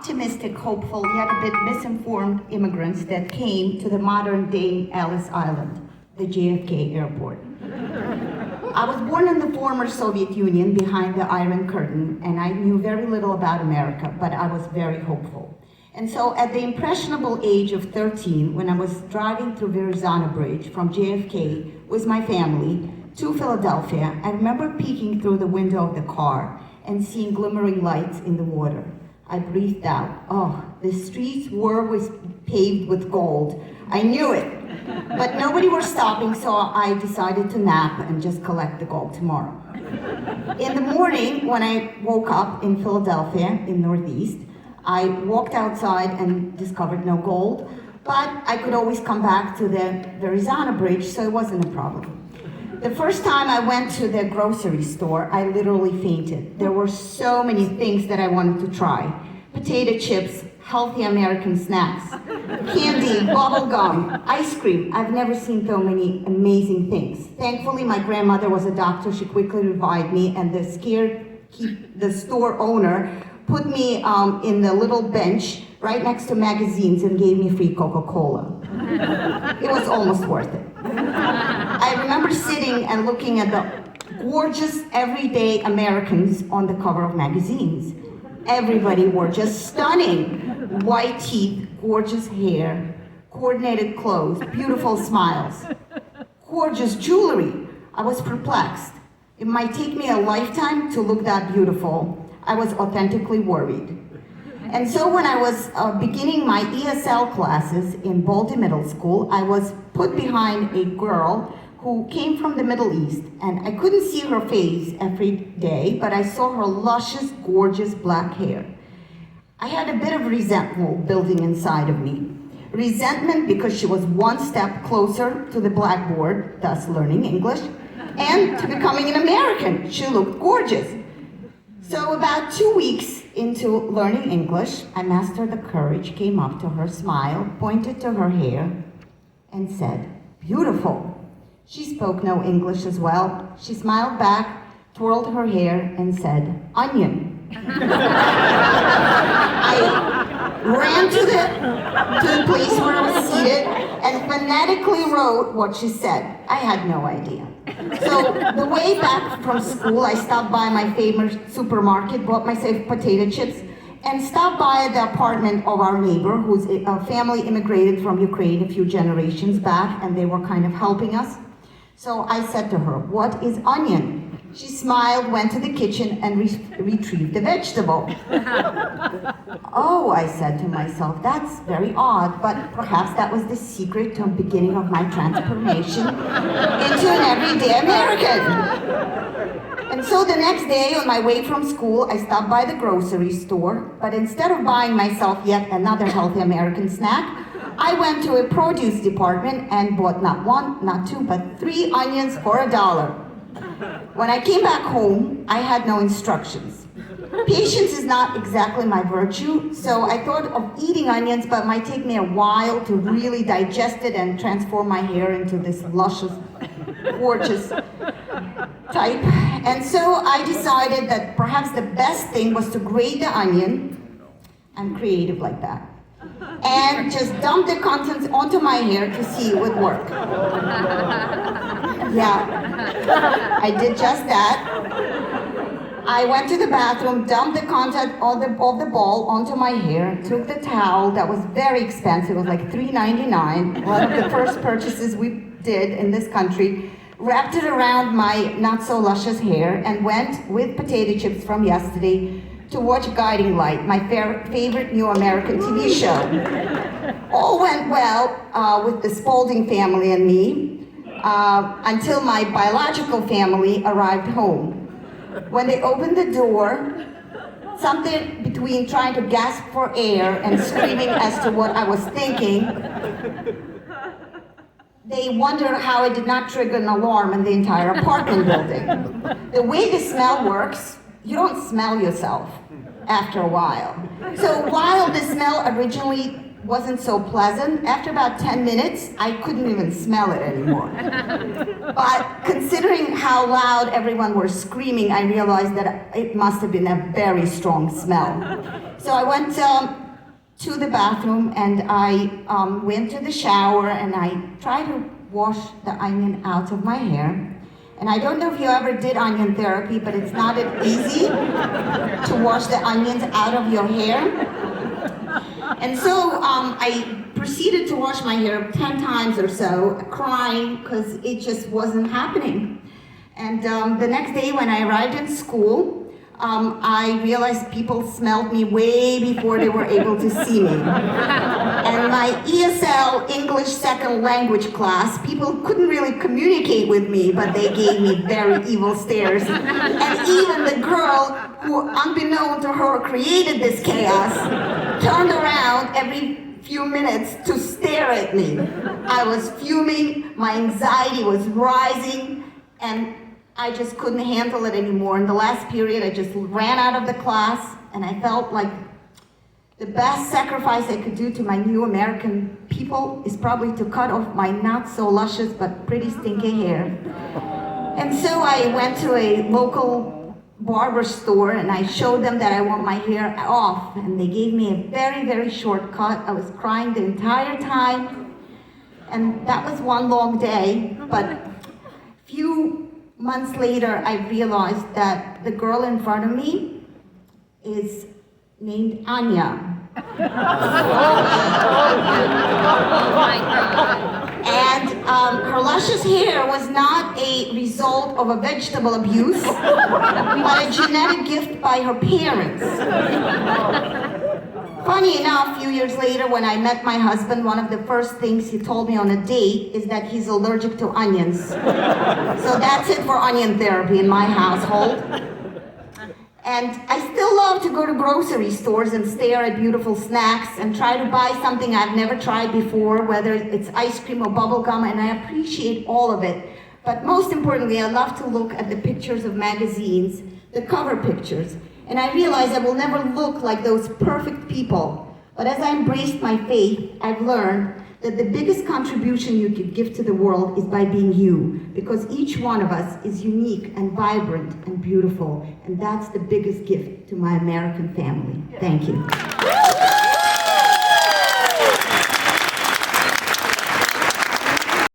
optimistic, hopeful, yet a bit misinformed immigrants that came to the modern-day Ellis Island, the JFK airport. I was born in the former Soviet Union behind the Iron Curtain, and I knew very little about America, but I was very hopeful. And so at the impressionable age of 13, when I was driving through Verrazano Bridge from JFK with my family to Philadelphia, I remember peeking through the window of the car and seeing glimmering lights in the water. I breathed out, oh, the streets were paved with gold. I knew it. But nobody was stopping, so I decided to nap and just collect the gold tomorrow. In the morning, when I woke up in Philadelphia, in Northeast, I walked outside and discovered no gold, but I could always come back to the Verrazano Bridge, so it wasn't a problem. The first time I went to the grocery store, I literally fainted. There were so many things that I wanted to try. Potato chips, healthy American snacks, candy, bubble gum, ice cream. I've never seen so many amazing things. Thankfully, my grandmother was a doctor. She quickly revived me, and the store owner put me in the little bench right next to magazines and gave me free Coca-Cola. It was almost worth it. I remember sitting and looking at the gorgeous everyday Americans on the cover of magazines. Everybody wore just stunning white teeth, gorgeous hair, coordinated clothes, beautiful smiles, gorgeous jewelry. I was perplexed. It might take me a lifetime to look that beautiful. I was authentically worried. And so when I was beginning my ESL classes in Baldy Middle School, I was put behind a girl who came from the Middle East, and I couldn't see her face every day, but I saw her luscious, gorgeous black hair. I had a bit of resentment building inside of me. Resentment because she was one step closer to the blackboard, thus learning English, and to becoming an American. She looked gorgeous. So about 2 weeks into learning English, I mastered the courage, came up to her, smiled, pointed to her hair, and said, "Beautiful." She spoke no English as well. She smiled back, twirled her hair, and said, "Onion." I ran to the place where I was seated and phonetically wrote what she said. I had no idea. So the way back from school, I stopped by my favorite supermarket, bought myself potato chips, and stopped by the apartment of our neighbor, whose family immigrated from Ukraine a few generations back, and they were kind of helping us. So I said to her, "What is onion?" She smiled, went to the kitchen, and retrieved the vegetable. "Oh," I said to myself, "that's very odd, but perhaps that was the secret to the beginning of my transformation into an everyday American." And so the next day, on my way from school, I stopped by the grocery store, but instead of buying myself yet another healthy American snack, I went to a produce department and bought not one, not two, but 3 onions for $1. When I came back home, I had no instructions. Patience is not exactly my virtue, so I thought of eating onions, but it might take me a while to really digest it and transform my hair into this luscious, gorgeous type. And so I decided that perhaps the best thing was to grate the onion. I'm creative like that. And just dump the contents onto my hair to see it would work. Yeah, I did just that. I went to the bathroom, dumped the content of the ball onto my hair, took the towel that was very expensive, it was like $3.99, one of the first purchases we did in this country, wrapped it around my not so luscious hair, and went with potato chips from yesterday to watch Guiding Light, my favorite new American TV show. All went well with the Spaulding family and me until my biological family arrived home. When they opened the door, something between trying to gasp for air and screaming as to what I was thinking, they wondered how I did not trigger an alarm in the entire apartment building. The way the smell works, you don't smell yourself after a while. So while the smell originally wasn't so pleasant, after about 10 minutes, I couldn't even smell it anymore. But considering how loud everyone was screaming, I realized that it must have been a very strong smell. So I went to the bathroom and I went to the shower and I tried to wash the onion out of my hair. And I don't know if you ever did onion therapy, but it's not easy to wash the onions out of your hair. And so I proceeded to wash my hair 10 times or so, crying because it just wasn't happening. And the next day when I arrived in school, I realized people smelled me way before they were able to see me. And my ESL English second language class, people couldn't really communicate with me, but they gave me very evil stares. And even the girl who, unbeknown to her, created this chaos, turned around every few minutes to stare at me. I was fuming, my anxiety was rising, and I just couldn't handle it anymore. In the last period, I just ran out of the class, and I felt like the best sacrifice I could do to my new American people is probably to cut off my not so luscious but pretty stinky hair. And so I went to a local barber store and I showed them that I want my hair off, and they gave me a very, very short cut. I was crying the entire time, and that was one long day, but few months later, I realized that the girl in front of me is named Anya. And her luscious hair was not a result of a vegetable abuse, but a genetic gift by her parents. Funny enough, a few years later when I met my husband, one of the first things he told me on a date is that he's allergic to onions. So that's it for onion therapy in my household. And I still love to go to grocery stores and stare at beautiful snacks and try to buy something I've never tried before, whether it's ice cream or bubble gum, and I appreciate all of it. But most importantly, I love to look at the pictures of magazines, the cover pictures. And I realized I will never look like those perfect people. But as I embraced my faith, I've learned that the biggest contribution you can give to the world is by being you, because each one of us is unique and vibrant and beautiful, and that's the biggest gift to my American family. Thank you.